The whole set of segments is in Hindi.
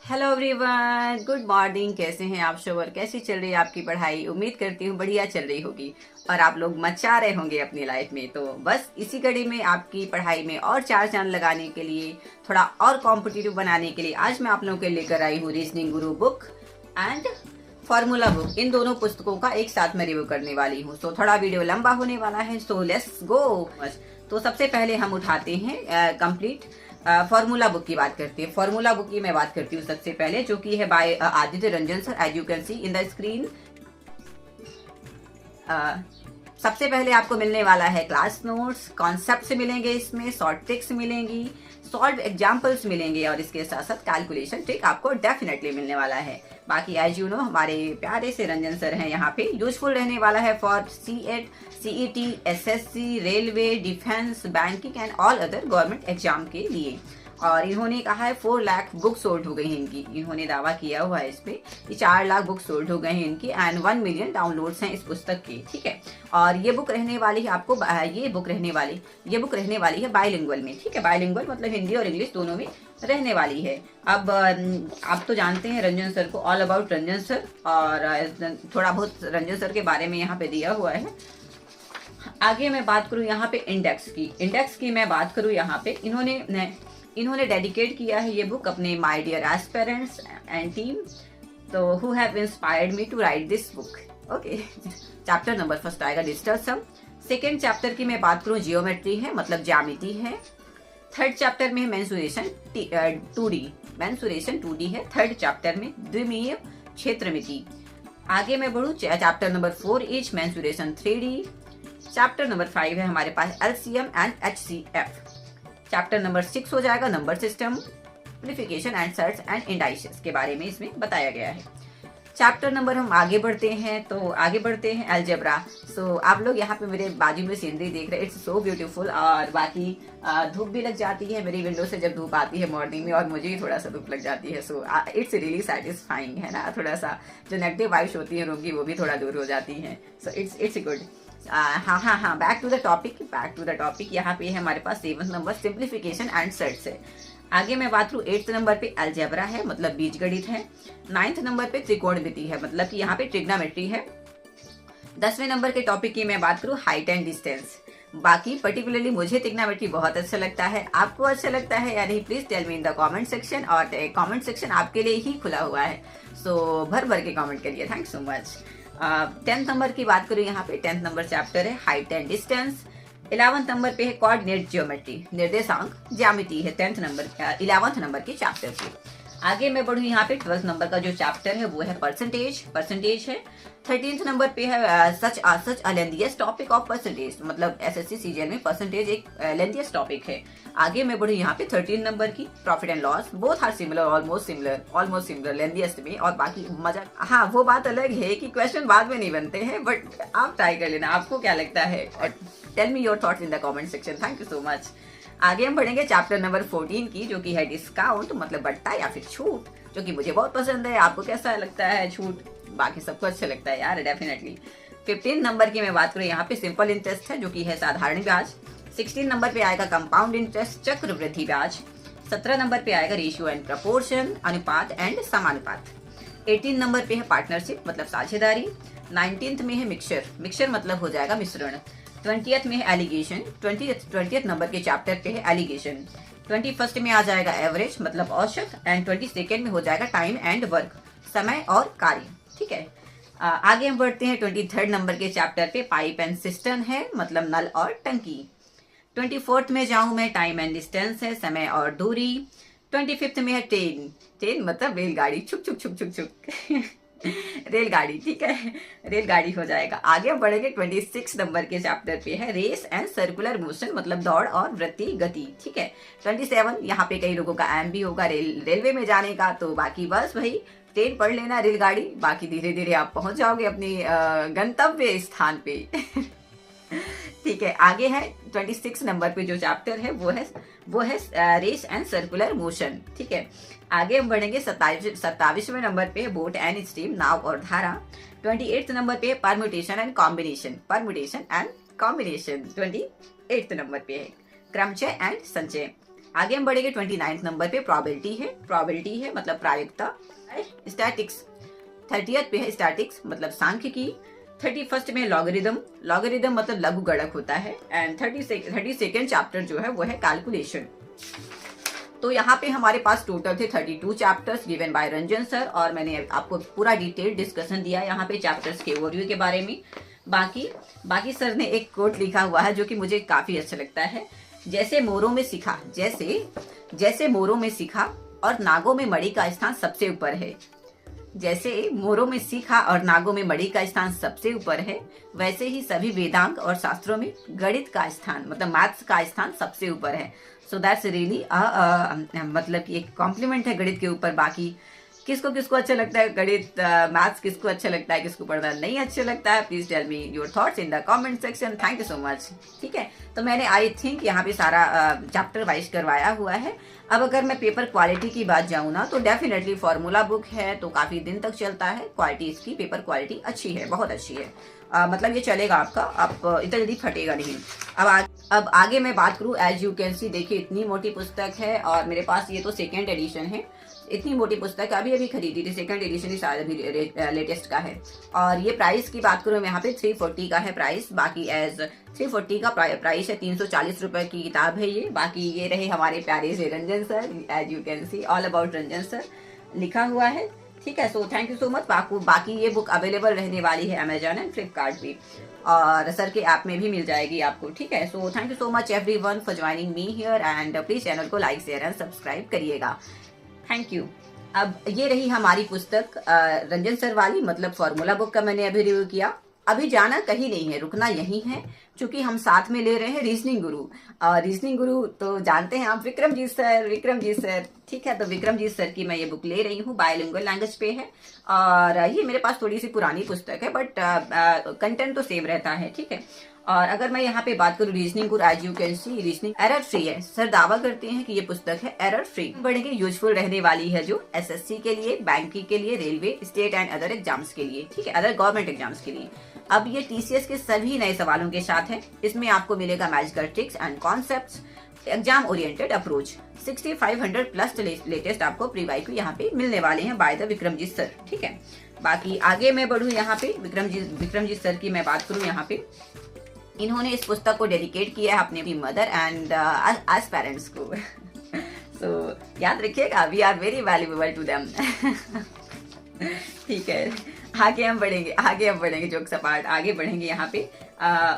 Hello everyone, good morning. कैसे हैं आप सब और कैसी चल रही है आपकी पढ़ाई? उम्मीद करती हूँ बढ़िया चल रही होगी और आप लोग मचा रहे होंगे अपनी लाइफ में। तो बस इसी कड़ी में आपकी पढ़ाई में और चार चांद लगाने के लिए, थोड़ा और कॉम्पिटिटिव बनाने के लिए आज मैं आप लोगों के लेकर आई हूँ reasoning Guru book and formula book. इन दोनों पुस्तकों का एक साथ मैं रिव्यू करने वाली हूँ। तो थोड़ा वीडियो लंबा होने वाला है, सो लेट्स गो। तो सबसे पहले हम उठाते हैं कंप्लीट फॉर्मूला बुक की बात करते हैं। फॉर्मूला बुक की मैं बात करती हूँ सबसे पहले, जो कि है by Aditya Ranjan sir, as you can see in the screen. सबसे पहले आपको मिलने वाला है क्लास नोट्स, कॉन्सेप्ट्स मिलेंगे, इसमें शॉर्ट ट्रिक्स मिलेंगी, सॉल्व एग्जाम्पल्स मिलेंगे और इसके साथ साथ कैलकुलेशन ट्रिक आपको डेफिनेटली मिलने वाला है। बाकी एज यू नो हमारे प्यारे से रंजन सर हैं यहाँ पे। यूजफुल रहने वाला है for CEAT, CET, SSC, railway, defence, banking and all other government exam के लिए। और इन्होंने कहा है 4 लाख बुक सोल्ड हो गई हैं इनकी। इन्होंने दावा किया हुआ है इस पे कि 4 लाख बुक सोल्ड हो गए हैं इनकी एंड 1 मिलियन डाउनलोड्स हैं इस पुस्तक के। ठीक है, और ये बुक रहने वाली है आपको, ये बुक रहने वाली है बाइलिंगुअल में। ठीक है, बाइलिंगुअल मतलब हिंदी और इंग्लिश दोनों में रहने वाली है। अब आप तो जानते हैं रंजन सर को, ऑल अबाउट रंजन सर, और थोड़ा बहुत रंजन सर के बारे में यहाँ पे दिया हुआ है। आगे मैं बात करूँ यहाँ पे इंडेक्स की मैं बात करूँ यहाँ पे, इन्होंने डेडिकेट किया है ये बुक अपने my dear aspirants and team, to who have inspired me to write this book. Okay, chapter number first आएगा डिजिटल सम। सेकेंड चैप्टर की मैं बात करूँ जियोमेट्री है, मतलब ज्यामिति है। थर्ड चैप्टर में मेंसुरेशन 2D है थर्ड चैप्टर में, द्विमीय क्षेत्रमिति। आगे मैं बढ़ूँ, chapter number 4 is mensuration 3D। Chapter number 5 है हमारे पास LCM and HCF. Chapter number 6 हो जाएगा number system, simplification and surds and indices के बारे में इसमें बताया गया है। चैप्टर नंबर हम आगे बढ़ते हैं अलजेब्रा। सो आप लोग यहाँ पे मेरे बाजू में सीनरी देख रहे हैं, इट्स सो ब्यूटीफुल। और बाकी धूप भी लग जाती है मेरी विंडो से, जब धूप आती है मॉर्निंग में, और मुझे भी थोड़ा सा धूप लग जाती है। सो इट्स रियली सेटिस्फाइंग है ना, थोड़ा सा जो नेगेटिव वाइब्स होती है रूम की वो भी थोड़ा दूर हो जाती है। So it's good. हाँ, बैक टू द टॉपिक। यहाँ पे है हमारे पास 7th number simplification and search है। आगे मैं बात करूँ 8th नंबर पे अलजेब्रा है, मतलब बीजगणित है। 9th नंबर पे त्रिकोणमिति है, मतलब कि यहाँ पे ट्रिग्नोमेट्री है। 10वें नंबर के टॉपिक की मैं बात करूँ हाइट एंड डिस्टेंस। बाकी पर्टिकुलरली मुझे ट्रिग्नोमेट्री बहुत अच्छा लगता है। आपको अच्छा लगता है या नहीं, please tell me in the comment section, और कमेंट सेक्शन आपके लिए ही खुला हुआ है। सो भर भर के कमेंट करिए, thanks so much. 10th number की बात करूँ यहाँ पे, 10th नंबर चैप्टर है height and distance. 11th number पे है कोऑर्डिनेट ज्योमेट्री, निर्देशांक ज्यामिति है 11th नंबर के चैप्टर की। आगे मैं बढ़ूँ यहाँ पे 12th नंबर का जो चैप्टर है वो है परसेंटेज है। 13th नंबर पे है सच अ लेंथिएस्ट टॉपिक ऑफ परसेंटेज, मतलब एसएससी सीजीएल में परसेंटेज एक लेंथिएस्ट टॉपिक है। आगे मैं बढ़ूँ यहाँ पे 13 नंबर की profit and loss, both are similar, almost similar lengthiest में। और बाकी मजा, हाँ वो बात अलग है कि क्वेश्चन बाद में नहीं बनते हैं, बट आप ट्राई कर लेना, आपको क्या लगता है, और tell me your thoughts in the comment section. Thank you so much. आगे हम बढ़ेंगे चैप्टर नंबर 14 की, जो कि है डिस्काउंट, मतलब बट्टा या फिर छूट, जो कि मुझे बहुत पसंद है। आपको कैसा लगता है छूट? बाकी सबको अच्छा लगता है यार, डेफिनेटली। 15 नंबर की मैं बात करूँ यहाँ पे सिंपल इंटरेस्ट है, जो कि है साधारण ब्याज। 16 नंबर पे आएगा कंपाउंड इंटरेस्ट, चक्रवृद्धि ब्याज। 17 नंबर पे आएगा रेशियो एंड प्रपोर्शन, अनुपात एंड समानुपात। 18 नंबर पे है पार्टनरशिप, मतलब साझेदारी। 19th में है मिक्सचर मतलब हो जाएगा मिश्रण। 20th में है एलिगेशन, 20th नंबर के चैप्टर पे है एलिगेशन। 21st में आ जाएगा एवरेज, मतलब औसत, एंड 22nd में हो जाएगा टाइम एंड वर्क, समय और कार्य। ठीक है, आगे हम बढ़ते हैं 23rd नंबर के चैप्टर पे, पाइप एंड सिस्टम है, मतलब नल और टंकी। 24th में जाऊं मैं, टाइम एंड डिस्टेंस है, समय और दूरी। 25th में है ट्रेन मतलब रेलगाड़ी, छुक छुक छुक छुक छुक रेलगाड़ी। ठीक है, रेलगाड़ी हो जाएगा। आगे हम बढ़ेंगे 26 नंबर के चैप्टर पे है रेस एंड सर्कुलर मोशन, मतलब दौड़ और वृत्तीय गति। ठीक है, 27 यहाँ पे कई लोगों का एम भी होगा रेलवे में जाने का, तो बाकी बस वही ट्रेन पढ़ लेना, रेलगाड़ी, बाकी धीरे धीरे आप पहुंच जाओगे अपनी गंतव्य स्थान पे। ठीक है, आगे है 26 नंबर पे जो चैप्टर है वो है रेस एंड सर्कुलर मोशन। ठीक है, आगे हम बढ़ेंगे 27वें नंबर पे बोट एंड स्ट्रीम, नाव और धारा। 28th नंबर पे permutation and combination, 28th number पे है क्रमचय एंड संचय। आगे हम बढ़ेंगे 29 नंबर पे प्रोबेबिलिटी है मतलब प्रायिकता। स्टैटिक्स 30th पे है स्टैटिक्स मतलब सांख्यिकी। 31st में लॉगरिदम मतलब लघु गणक होता है। एंड 32nd चैप्टर जो है वो है कैलकुलेशन। तो यहाँ पे हमारे पास टोटल थे 32 chapters given by Ranjan sir, और मैंने आपको पूरा डिटेल डिस्कशन दिया यहाँ पे चैप्टर्स के ओवरव्यू के बारे में। बाकी सर ने एक कोट लिखा हुआ है जो कि मुझे काफी अच्छा लगता है। जैसे मोरों में सीखा और नागों में मणि का स्थान सबसे ऊपर है। जैसे मोरों में सीखा और नागों में मणि का स्थान सबसे ऊपर है, वैसे ही सभी वेदांग और शास्त्रों में गणित का स्थान मतलब मैथ्स का स्थान सबसे ऊपर है। सो दैट्स रियली मतलब कि एक कॉम्प्लीमेंट है गणित के ऊपर। बाकी किसको अच्छा लगता है गणित, मैथ्स किसको अच्छा लगता है, किसको पढ़ना नहीं अच्छा लगता है, please tell me your thoughts in the comment section. Thank you so much. ठीक है, तो मैंने आई थिंक यहाँ पे सारा चैप्टर वाइज करवाया हुआ है। अब अगर मैं पेपर क्वालिटी की बात जाऊँ ना, तो डेफिनेटली फॉर्मूला बुक है तो काफी दिन तक चलता है। क्वालिटी इसकी पेपर क्वालिटी अच्छी है, बहुत अच्छी है। मतलब ये चलेगा आपका, आप इतना जल्दी फटेगा नहीं। अब आगे मैं बात करूँ, एज यू कैन सी देखिए इतनी मोटी पुस्तक है, और मेरे पास ये तो सेकेंड एडिशन है। इतनी मोटी पुस्तक अभी खरीदी थी, सेकंड एडिशन ही शायद अभी लेटेस्ट का है। और ये प्राइस की बात करूँ यहाँ पे 340 का है प्राइस। बाकी एज 340 का प्राइस है, 340 रुपए की किताब है ये। बाकी ये रहे हमारे प्यारे से Ranjan sir, as you can see all about Ranjan sir लिखा हुआ है। ठीक है, so thank you so much. बाकी ये बुक अवेलेबल रहने वाली है अमेजॉन एंड फ्लिपकार्ट भी, और सर के ऐप में भी मिल जाएगी आपको। ठीक है, so thank you so much everyone for joining me here, and please channel को लाइक शेयर एंड सब्सक्राइब करिएगा। Thank you. अब ये रही हमारी पुस्तक रंजन सर वाली, मतलब फॉर्मूला बुक का मैंने अभी रिव्यू किया। अभी जाना कहीं नहीं है, रुकना यहीं है, क्योंकि हम साथ में ले रहे हैं रीजनिंग गुरु। और रीजनिंग गुरु तो जानते हैं आप, विक्रमजीत सर। ठीक है, तो विक्रमजीत सर की मैं ये बुक ले रही हूँ, बायलिंगुअल लैंग्वेज पे है। और ये मेरे पास थोड़ी सी पुरानी पुस्तक है, बट कंटेंट तो सेम रहता है। ठीक है, और अगर मैं यहाँ पे बात करूँ reasoning Guru, as you can see reasoning error free है। सर दावा करते हैं कि ये पुस्तक है एरर फ्री, बढ़ेगी यूजफुल रहने वाली है, जो एसएससी के लिए, बैंकिंग के लिए, railway, state and other exams के लिए। ठीक है, अदर गवर्नमेंट एग्जाम्स के लिए। अब ये टीसीएस के सभी नए सवालों के साथ है। इसमें आपको मिलेगा magical tricks and concepts, exam oriented approach. 6500 plus latest आपको प्री वाईक्यू यहाँ पे मिलने वाले हैं बाय द विक्रमजीत सर। ठीक है, बाकी आगे मैं बढ़ूँ यहाँ पे विक्रमजीत सर की मैं बात करूँ यहाँ पे, इन्होंने इस पुस्तक को डेडिकेट किया है अपने मदर एंड एज पेरेंट्स को। सो याद रखिएगा, we are very valuable to them. ठीक है, आगे हम बढ़ेंगे जोक सपाट आगे बढ़ेंगे यहाँ पे।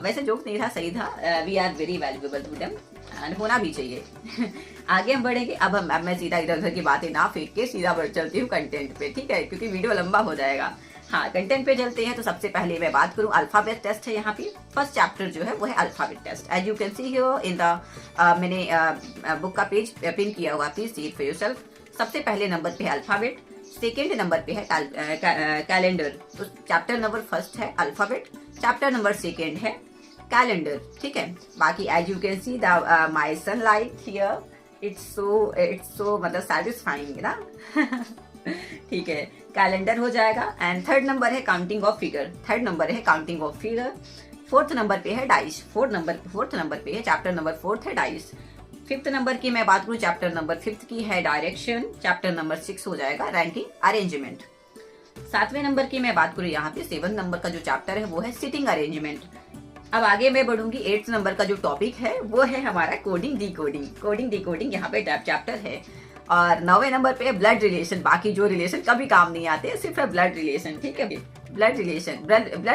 वैसे जोक नहीं था, सही था। We are very valuable to them and होना भी चाहिए। आगे हम बढ़ेंगे। अब मैं सीधा इधर उधर की बातें ना फेंक के सीधा बढ़ चलती हूँ कंटेंट पे। ठीक है, क्योंकि वीडियो लंबा हो जाएगा। हाँ, कंटेंट पे चलते हैं। तो सबसे पहले मैं बात करूँ, अल्फाबेट टेस्ट है यहाँ पे। फर्स्ट चैप्टर जो है वो है alphabet test. As you can see here in the मैंने बुक का पेज पिन किया हुआ, please see it for yourself. सबसे पहले नंबर पे है अल्फाबेट, सेकेंड नंबर पे है कैलेंडर। तो चैप्टर नंबर फर्स्ट है अल्फाबेट, चैप्टर नंबर सेकेंड है कैलेंडर। ठीक है, बाकी as you can see the my sunlight here, it's so मतलब सैटिस्फाइंग ना। ठीक है, कैलेंडर हो जाएगा। एंड थर्ड नंबर है counting of figure. Fourth number पे है डाइस। फोर्थ नंबर पे है चैप्टर नंबर फोर्थ है डाइस। फिफ्थ नंबर की मैं बात करूँ, चैप्टर नंबर फिफ्थ की है डायरेक्शन। चैप्टर नंबर 6 हो जाएगा रैंकिंग अरेंजमेंट। सातवें नंबर की मैं बात करूँ यहाँ पे, 7 नंबर का जो चैप्टर है वो है सिटिंग अरेंजमेंट। अब आगे मैं बढ़ूंगी, 8 नंबर का जो टॉपिक है वो है हमारा कोडिंग डिकोडिंग यहाँ पे चैप्टर है। और 9वें नंबर पे ब्लड रिलेशन। बाकी जो रिलेशन कभी काम नहीं आते, सिर्फ ब्लड रिलेशन। ठीक है, ब्लड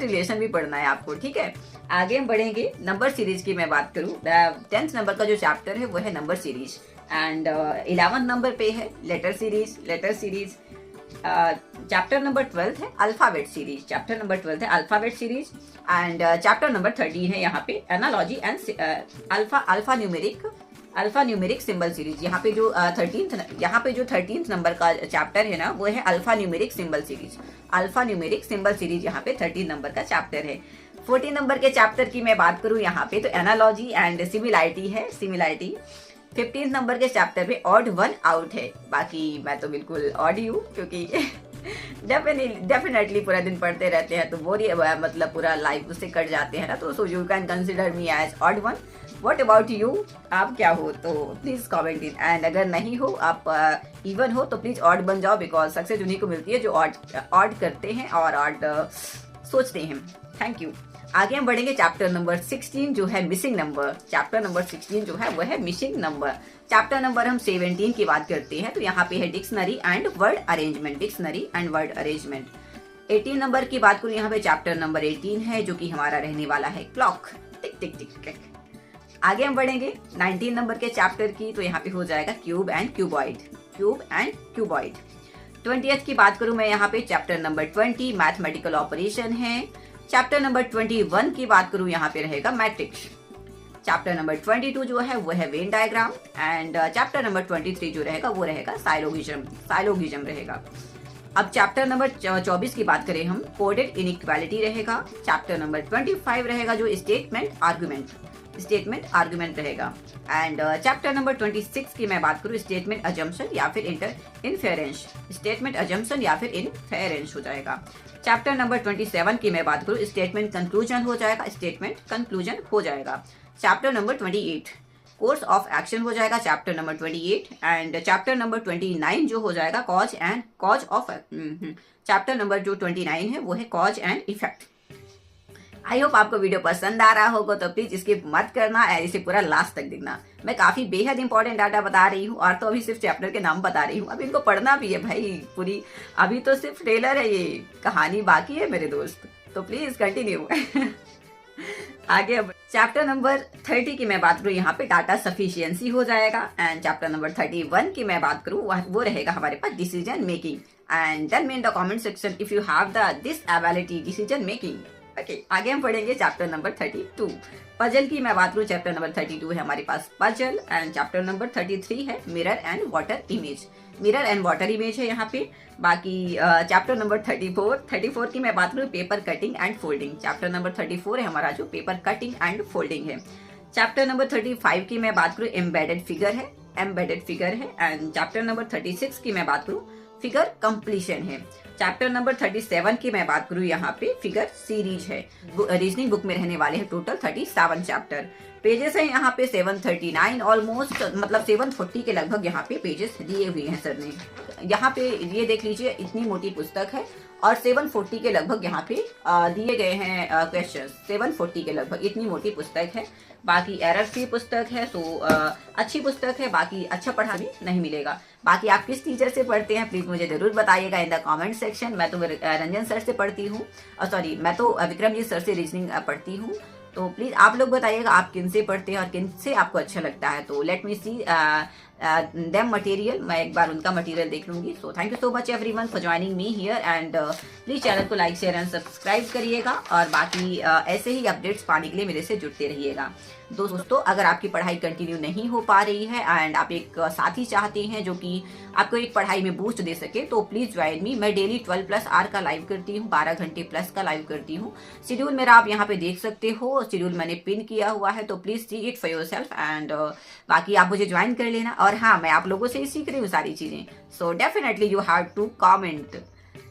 रिलेशन भी पढ़ना है आपको। ठीक है, आगे हम बढ़ेंगे। नंबर सीरीज की मैं बात करूँ, 10th नंबर का जो चैप्टर है वो है number series. And 11th number पे है लेटर सीरीज। चैप्टर नंबर 12 है alphabet series. And chapter number 13 है यहाँ पे analogy and alpha numeric symbol series. यहाँ पे जो 13th नंबर का चैप्टर है ना, वो है अल्फा न्यूमेरिक सिंबल सीरीज। यहाँ पे 13 नंबर का चैप्टर है। 14 नंबर के चैप्टर की मैं बात करूँ यहाँ पे, तो एनालॉजी एंड सिमिलैरिटी है। 15 नंबर के चैप्टर पे ऑड वन आउट है। बाकी मैं तो बिल्कुल ऑड ही हूँ, क्योंकि डेफिनेटली पूरा दिन पढ़ते रहते हैं तो वो मतलब पूरा लाइफ उससे कट जाते हैं ना, तो so you can consider me as odd one. What about you, आप क्या हो? तो प्लीज कमेंट इन। एंड अगर नहीं हो, आप इवन हो, तो प्लीज ऑड बन जाओ, बिकॉज सक्सेस उन्हीं को मिलती है जो ऑड करते हैं और ऑड सोचते हैं। Thank you. आगे हम बढ़ेंगे चैप्टर नंबर 16 जो है मिसिंग नंबर। चैप्टर नंबर 16 जो है वह है मिसिंग नंबर। चैप्टर नंबर हम 17 की बात करते हैं, तो यहाँ पे है dictionary and word arrangement. Dictionary and word arrangement. 18 number की बात करूँ, यहाँ पे चैप्टर नंबर 18 है जो कि हमारा रहने वाला है क्लॉक। टिक टिक टिक टिक। आगे हम बढ़ेंगे 19 नंबर के चैप्टर की, तो यहाँ पे हो जाएगा cube and cuboid. Cube and cuboid. 20th की बात करूं मैं, यहाँ पे चैप्टर नंबर 20 मैथमेटिकल ऑपरेशन है। चैप्टर नंबर 21 की बात करूं, यहाँ पे रहेगा मैट्रिक्स। चैप्टर नंबर 22 जो है वो है Venn diagram. And chapter number 23 जो रहेगा वो रहेगा साइलोगिज्म रहेगा। अब चैप्टर नंबर 24 की बात करें हम, कोडेड इनइक्वालिटी रहेगा। चैप्टर नंबर 25 रहेगा जो स्टेटमेंट आर्गुमेंट रहेगा। एंड चैप्टर नंबर 26 की मैं बात करूं, स्टेटमेंट अजम्पशन या फिर इनफेरेंस। स्टेटमेंट अजम्पशन या फिर इनफेरेंस हो जाएगा। चैप्टर नंबर 27 की मैं बात करूं, स्टेटमेंट कंक्लूजन हो जाएगा। Chapter number 28 course of action हो जाएगा। Chapter number 28 and chapter number 29 जो हो जाएगा कॉज ऑफ। चैप्टर नंबर जो 29 है वो है cause and effect. I hope आपको वीडियो पसंद आ रहा होगा, तो प्लीज स्किप मत करना और इसे पूरा लास्ट तक देखना। मैं काफी बेहद इंपॉर्टेंट डाटा बता रही हूँ और तो अभी सिर्फ चैप्टर के नाम बता रही हूँ, अब इनको पढ़ना भी है भाई पूरी। अभी तो सिर्फ ट्रेलर है, ये कहानी बाकी है मेरे दोस्त, तो प्लीज कंटिन्यू। आगे अब चैप्टर नंबर 30 की मैं बात करूँ, यहाँ पे डाटा सफिशियंसी हो जाएगा। एंड चैप्टर नंबर 31 की मैं बात करूँ, वो रहेगा हमारे पास decision making. And tell me in the comment section if you have this ability decision making. Okay, आगे हम पढ़ेंगे चैप्टर नंबर 32। पजल की मैं बात करूँ, चैप्टर नंबर 32 है हमारे पास पजल। एंड चैप्टर नंबर 33 है मिरर एंड वाटर इमेज है यहाँ पे। बाकी चैप्टर नंबर 34 की मैं बात करूँ, paper cutting and folding. Chapter number 34 है हमारा जो पेपर कटिंग एंड फोल्डिंग है। चैप्टर नंबर 35 की मैं बात करूँ, एम्बेडेड फिगर है। एंड चैप्टर नंबर 36 की मैं बात करूँ, फिगर कंप्लीशन है। चैप्टर नंबर 37 की मैं बात करूँ, यहाँ पे फिगर सीरीज है। रीजनिंग बुक में रहने वाले हैं टोटल 37 चैप्टर। पेजेस हैं यहाँ पे 739 ऑलमोस्ट, मतलब 740 के लगभग यहाँ पे पेजेस दिए हुए हैं सर ने। यहाँ पे ये देख लीजिए, इतनी मोटी पुस्तक है और 740 के लगभग यहाँ पे दिए गए हैं क्वेश्चंस। 740 के लगभग इतनी मोटी पुस्तक है। बाकी एरर फ्री पुस्तक है, तो अच्छी पुस्तक है। बाकी अच्छा पढ़ा भी नहीं मिलेगा। बाकी आप किस टीचर से पढ़ते हैं प्लीज मुझे जरूर बताइएगा इन द कमेंट सेक्शन। मैं तो रंजन सर से पढ़ती हूँ, मैं तो विक्रमजीत सर से रीजनिंग पढ़ती हूँ। तो प्लीज आप लोग बताइएगा आप किन से पढ़ते हैं और किन से आपको अच्छा लगता है। तो let me see them material, मैं एक बार उनका मटेरियल देख लूंगी। सो thank you so much everyone for joining me here. And please channel को लाइक शेयर एंड सब्सक्राइब करिएगा और बाकी ऐसे ही अपडेट्स पाने के लिए मेरे से जुड़ते रहिएगा। दोस्तों, अगर आपकी पढ़ाई कंटिन्यू नहीं हो पा रही है एंड आप एक साथी चाहते हैं जो कि आपको एक पढ़ाई में बूस्ट दे सके, तो प्लीज ज्वाइन मी। मैं डेली 12+ आवर का लाइव करती हूँ, 12 घंटे प्लस का लाइव करती हूँ। शेड्यूल मेरा आप यहाँ पे देख सकते हो, शेड्यूल मैंने पिन किया हुआ है, तो please see it for yourself. And बाकी आप मुझे ज्वाइन कर लेना। और हाँ, मैं आप लोगों से ही सीख रही हूँ सारी चीजें। So definitely you have to comment,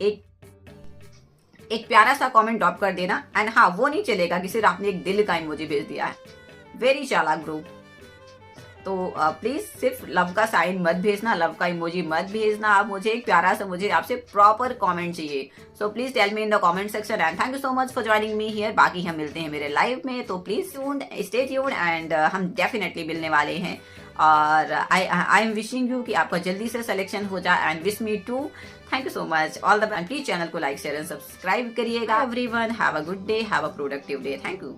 एक प्यारा सा कमेंट ड्रॉप कर देना। एंड हाँ, वो नहीं चलेगा कि सिर्फ आपने एक दिल का इमोजी भेज दिया है, वेरी चालाक ग्रुप। तो प्लीज सिर्फ लव का साइन मत भेजना, लव का इमोजी मत भेजना। आप मुझे एक प्यारा सा, मुझे आपसे प्रॉपर कमेंट चाहिए। So please tell me in the comment section. And thank you so much for joining me here. बाकी हम मिलते हैं मेरे लाइव में, तो प्लीज स्टे ट्यून्ड। एंड हम डेफिनेटली मिलने वाले हैं। और आई एम विशिंग यू कि आपका जल्दी से सिलेक्शन हो जाए and wish me too. Thank you so much, all the best. Please channel को लाइक शेयर एंड सब्सक्राइब करिएगा। Everyone have a good day, have a productive day. Thank you.